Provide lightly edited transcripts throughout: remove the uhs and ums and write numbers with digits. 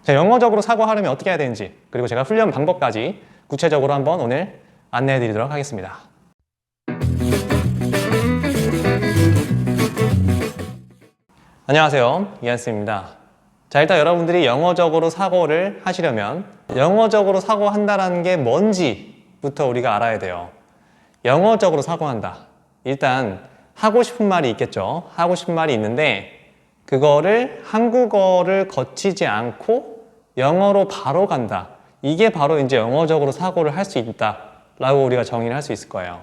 자, 영어적으로 사고하려면 어떻게 해야 되는지, 그리고 제가 훈련 방법까지 구체적으로 한번 오늘 안내해 드리도록 하겠습니다. 안녕하세요, 이한스입니다. 자, 일단 여러분들이 영어적으로 사고를 하시려면 영어적으로 사고한다는 게 뭔지부터 우리가 알아야 돼요. 영어적으로 사고한다. 일단 하고 싶은 말이 있겠죠. 하고 싶은 말이 있는데 그거를 한국어를 거치지 않고 영어로 바로 간다. 이게 바로 이제 영어적으로 사고를 할 수 있다 라고 우리가 정의를 할 수 있을 거예요.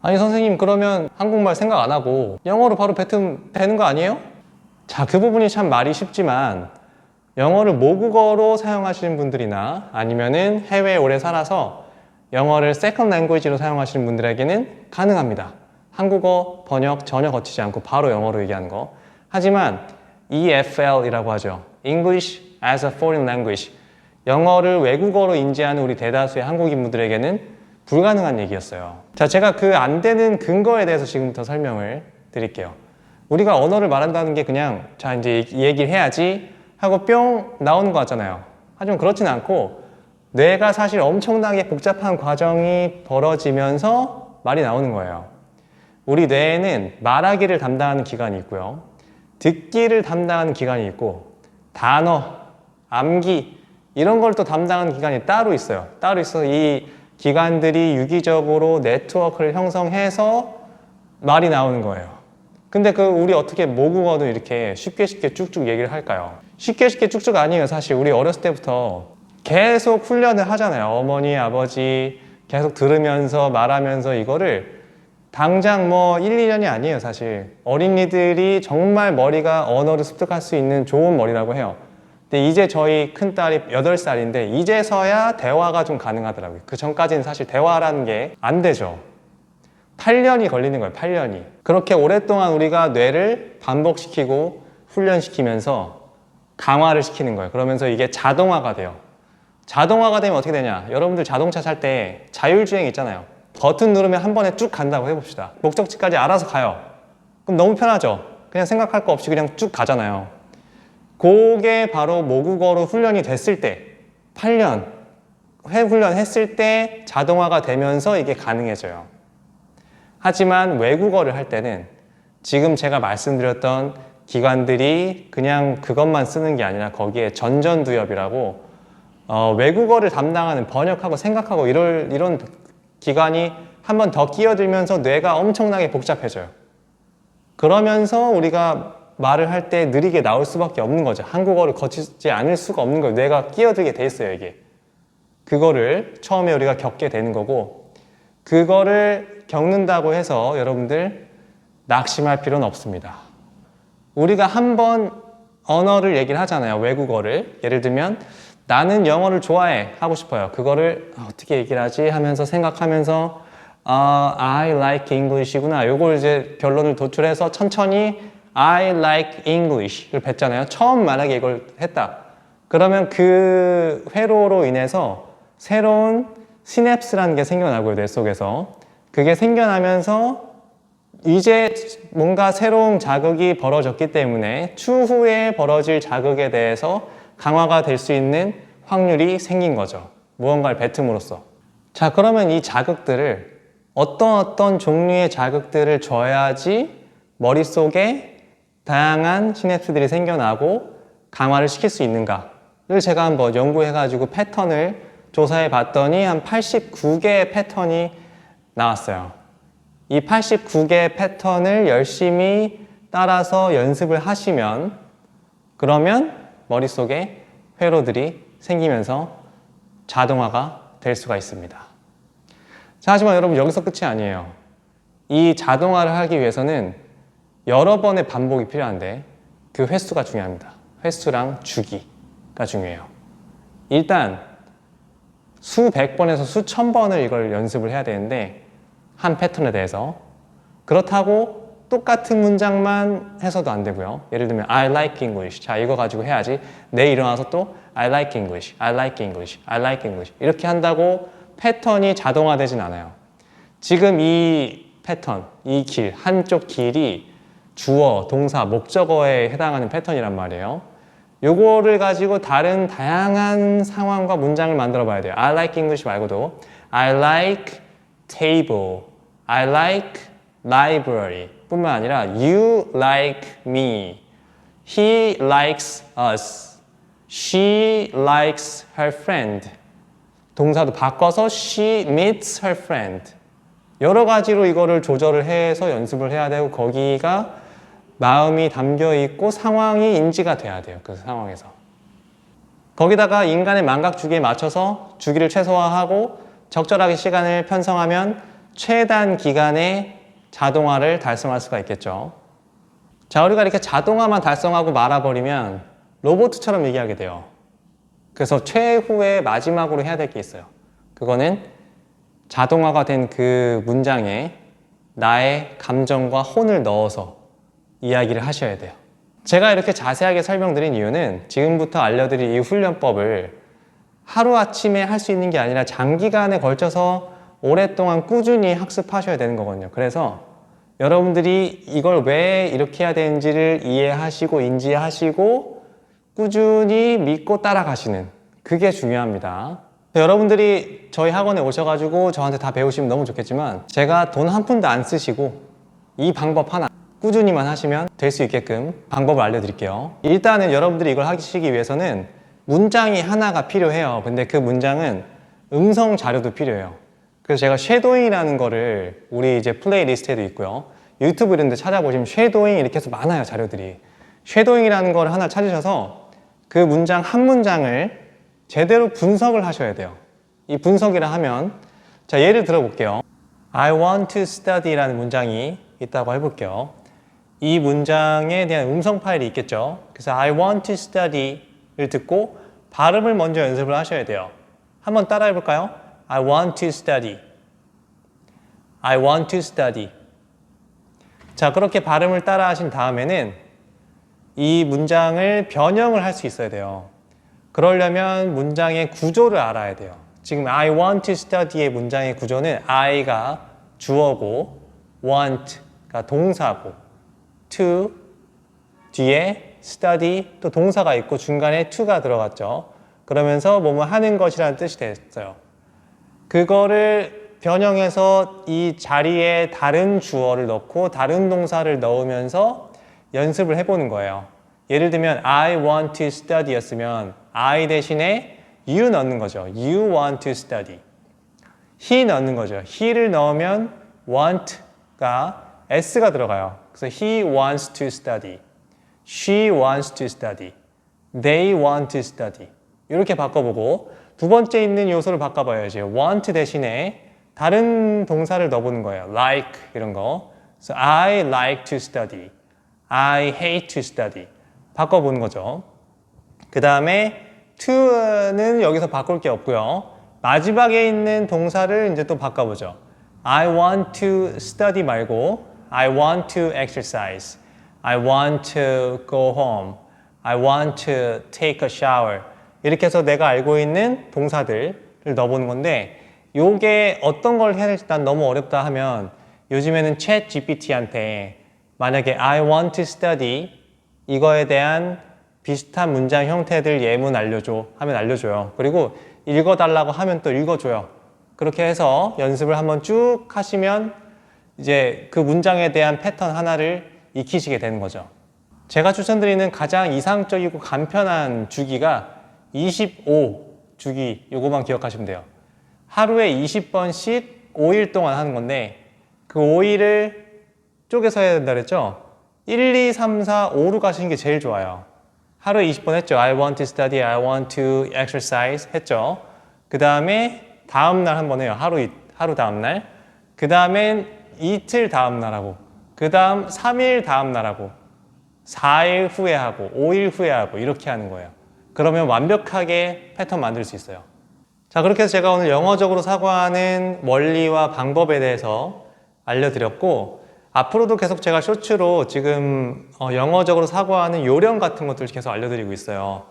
아니 선생님, 그러면 한국말 생각 안 하고 영어로 바로 뱉으면 되는 거 아니에요? 자, 그 부분이 참 말이 쉽지만 영어를 모국어로 사용하시는 분들이나 아니면은 해외에 오래 살아서 영어를 second language로 사용하시는 분들에게는 가능합니다. 한국어 번역 전혀 거치지 않고 바로 영어로 얘기하는 거. 하지만 EFL이라고 하죠. English as a Foreign Language. 영어를 외국어로 인지하는 우리 대다수의 한국인분들에게는 불가능한 얘기였어요. 자, 제가 그 안 되는 근거에 대해서 지금부터 설명을 드릴게요. 우리가 언어를 말한다는 게 그냥 자 이제 얘기를 해야지 하고 뿅 나오는 거 같잖아요. 하지만 그렇진 않고 뇌가 사실 엄청나게 복잡한 과정이 벌어지면서 말이 나오는 거예요. 우리 뇌에는 말하기를 담당하는 기관이 있고요. 듣기를 담당하는 기관이 있고 단어, 암기 이런 걸 또 담당하는 기관이 따로 있어요. 따로 있어서 이 기관들이 유기적으로 네트워크를 형성해서 말이 나오는 거예요. 근데 우리 어떻게 모국어도 이렇게 쉽게 쭉쭉 얘기를 할까요? 쉽게 쭉쭉 아니에요. 사실 우리 어렸을 때부터 계속 훈련을 하잖아요. 어머니, 아버지 계속 들으면서 말하면서 이거를 당장 뭐 1, 2년이 아니에요. 사실 어린이들이 정말 머리가 언어를 습득할 수 있는 좋은 머리라고 해요. 근데 이제 저희 큰딸이 8살인데 이제서야 대화가 좀 가능하더라고요. 그 전까지는 사실 대화라는 게 안 되죠. 8년이 걸리는 거예요. 8년이. 그렇게 오랫동안 우리가 뇌를 반복시키고 훈련시키면서 강화를 시키는 거예요. 그러면서 이게 자동화가 돼요. 자동화가 되면 어떻게 되냐? 여러분들 자동차 살 때 자율주행 있잖아요. 버튼 누르면 한 번에 쭉 간다고 해봅시다. 목적지까지 알아서 가요. 그럼 너무 편하죠? 그냥 생각할 거 없이 그냥 쭉 가잖아요. 그게 바로 모국어로 훈련이 됐을 때 8년 훈련했을 때 자동화가 되면서 이게 가능해져요. 하지만 외국어를 할 때는 지금 제가 말씀드렸던 기관들이 그냥 그것만 쓰는 게 아니라 거기에 전전두엽이라고 외국어를 담당하는 번역하고 생각하고 이런 기관이 한 번 더 끼어들면서 뇌가 엄청나게 복잡해져요. 그러면서 우리가 말을 할 때 느리게 나올 수밖에 없는 거죠. 한국어를 거치지 않을 수가 없는 거예요. 뇌가 끼어들게 돼 있어요, 이게. 그거를 처음에 우리가 겪게 되는 거고 그거를 겪는다고 해서 여러분들 낙심할 필요는 없습니다. 우리가 한 번 언어를 얘기를 하잖아요. 외국어를. 예를 들면 나는 영어를 좋아해 하고 싶어요. 그거를 어떻게 얘기를 하지 하면서 생각하면서 I like English구나. 요걸 이제 결론을 도출해서 천천히 I like English를 뱉잖아요. 처음 만약에 이걸 했다. 그러면 그 회로로 인해서 새로운 시냅스라는 게 생겨나고요. 뇌 속에서. 그게 생겨나면서 이제 뭔가 새로운 자극이 벌어졌기 때문에 추후에 벌어질 자극에 대해서 강화가 될 수 있는 확률이 생긴 거죠. 무언가를 뱉음으로써. 자, 그러면 이 자극들을 어떤 종류의 자극들을 줘야지 머릿속에 다양한 시냅스들이 생겨나고 강화를 시킬 수 있는가를 제가 한번 연구해가지고 패턴을 조사해 봤더니 한 89개의 패턴이 나왔어요. 이 89개의 패턴을 열심히 따라서 연습을 하시면 그러면 머릿속에 회로들이 생기면서 자동화가 될 수가 있습니다. 자, 하지만 여러분 여기서 끝이 아니에요. 이 자동화를 하기 위해서는 여러 번의 반복이 필요한데 그 횟수가 중요합니다. 횟수랑 주기가 중요해요. 일단 수백 번에서 수천 번을 이걸 연습을 해야 되는데 한 패턴에 대해서 그렇다고 똑같은 문장만 해서도 안 되고요. 예를 들면 I like English. 자, 이거 가지고 해야지. 내일 일어나서 또 I like English, I like English, I like English 이렇게 한다고 패턴이 자동화되진 않아요. 지금 이 패턴, 이 길, 한쪽 길이 주어, 동사, 목적어에 해당하는 패턴이란 말이에요. 요거를 가지고 다른 다양한 상황과 문장을 만들어 봐야 돼요. I like English 말고도 I like table, I like library 뿐만 아니라 You like me, He likes us, She likes her friend. 동사도 바꿔서 She meets her friend. 여러 가지로 이거를 조절을 해서 연습을 해야 되고 거기가 마음이 담겨 있고 상황이 인지가 돼야 돼요. 그 상황에서. 거기다가 인간의 망각 주기에 맞춰서 주기를 최소화하고 적절하게 시간을 편성하면 최단 기간에 자동화를 달성할 수가 있겠죠. 자, 우리가 이렇게 자동화만 달성하고 말아버리면 로봇처럼 얘기하게 돼요. 그래서 최후의 마지막으로 해야 될 게 있어요. 그거는 자동화가 된 그 문장에 나의 감정과 혼을 넣어서 이야기를 하셔야 돼요. 제가 이렇게 자세하게 설명드린 이유는 지금부터 알려드릴 이 훈련법을 하루아침에 할 수 있는 게 아니라 장기간에 걸쳐서 오랫동안 꾸준히 학습하셔야 되는 거거든요. 그래서 여러분들이 이걸 왜 이렇게 해야 되는지를 이해하시고 인지하시고 꾸준히 믿고 따라가시는 그게 중요합니다. 여러분들이 저희 학원에 오셔가지고 저한테 다 배우시면 너무 좋겠지만 제가 돈 한 푼도 안 쓰시고 이 방법 하나 꾸준히만 하시면 될 수 있게끔 방법을 알려드릴게요. 일단은 여러분들이 이걸 하시기 위해서는 문장이 하나가 필요해요. 근데 그 문장은 음성 자료도 필요해요. 그래서 제가 쉐도잉이라는 거를 우리 이제 플레이리스트에도 있고요. 유튜브 이런 데 찾아보시면 쉐도잉 이렇게 해서 많아요, 자료들이. 쉐도잉이라는 거를 하나 찾으셔서 그 문장 한 문장을 제대로 분석을 하셔야 돼요. 이 분석이라 하면 자, 예를 들어 볼게요. I want to study라는 문장이 있다고 해볼게요. 이 문장에 대한 음성 파일이 있겠죠. 그래서 I want to study를 듣고 발음을 먼저 연습을 하셔야 돼요. 한번 따라 해볼까요? I want to study. I want to study. 자, 그렇게 발음을 따라 하신 다음에는 이 문장을 변형을 할 수 있어야 돼요. 그러려면 문장의 구조를 알아야 돼요. 지금 I want to study의 문장의 구조는 I가 주어고 want가 동사고 to 뒤에 study 또 동사가 있고 중간에 to가 들어갔죠. 그러면서 뭐뭐 하는 것이라는 뜻이 됐어요. 그거를 변형해서 이 자리에 다른 주어를 넣고 다른 동사를 넣으면서 연습을 해보는 거예요. 예를 들면 I want to study 였으면 I 대신에 you 넣는 거죠. You want to study. he 넣는 거죠. he를 넣으면 want가 s가 들어가요. 그래서 he wants to study. She wants to study. They want to study. 이렇게 바꿔보고 두 번째 있는 요소를 바꿔봐야죠. want 대신에 다른 동사를 넣어보는 거예요. like 이런 거. So I like to study. I hate to study. 바꿔보는 거죠. 그 다음에 to는 여기서 바꿀 게 없고요. 마지막에 있는 동사를 이제 또 바꿔보죠. I want to study 말고 I want to exercise. I want to go home. I want to take a shower. 이렇게 해서 내가 알고 있는 동사들을 넣어보는 건데 요게 어떤 걸 해야 될지 난 너무 어렵다 하면 요즘에는 챗 GPT한테 만약에 I want to study 이거에 대한 비슷한 문장 형태들 예문 알려줘 하면 알려줘요. 그리고 읽어달라고 하면 또 읽어줘요. 그렇게 해서 연습을 한번 쭉 하시면 이제 그 문장에 대한 패턴 하나를 익히시게 되는 거죠. 제가 추천드리는 가장 이상적이고 간편한 주기가 25 주기 요거만 기억하시면 돼요. 하루에 20번씩 5일 동안 하는 건데 그 5일을 쪼개서 해야 된다 그랬죠? 1, 2, 3, 4, 5로 가시는 게 제일 좋아요. 하루에 20번 했죠. I want to study, I want to exercise 했죠. 그 다음에 다음 날 한번 해요. 하루 다음 날. 그 다음엔 이틀 다음 날 하고 그 다음 3일 다음 날 하고 4일 후에 하고 5일 후에 하고 이렇게 하는 거예요. 그러면 완벽하게 패턴 만들 수 있어요. 자, 그렇게 해서 제가 오늘 영어적으로 사고하는 원리와 방법에 대해서 알려드렸고 앞으로도 계속 제가 쇼츠로 지금 영어적으로 사고하는 요령 같은 것들을 계속 알려드리고 있어요.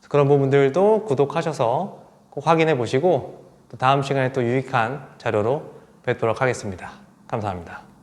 그런 부분들도 구독하셔서 꼭 확인해 보시고 또 다음 시간에 또 유익한 자료로 뵙도록 하겠습니다. 감사합니다.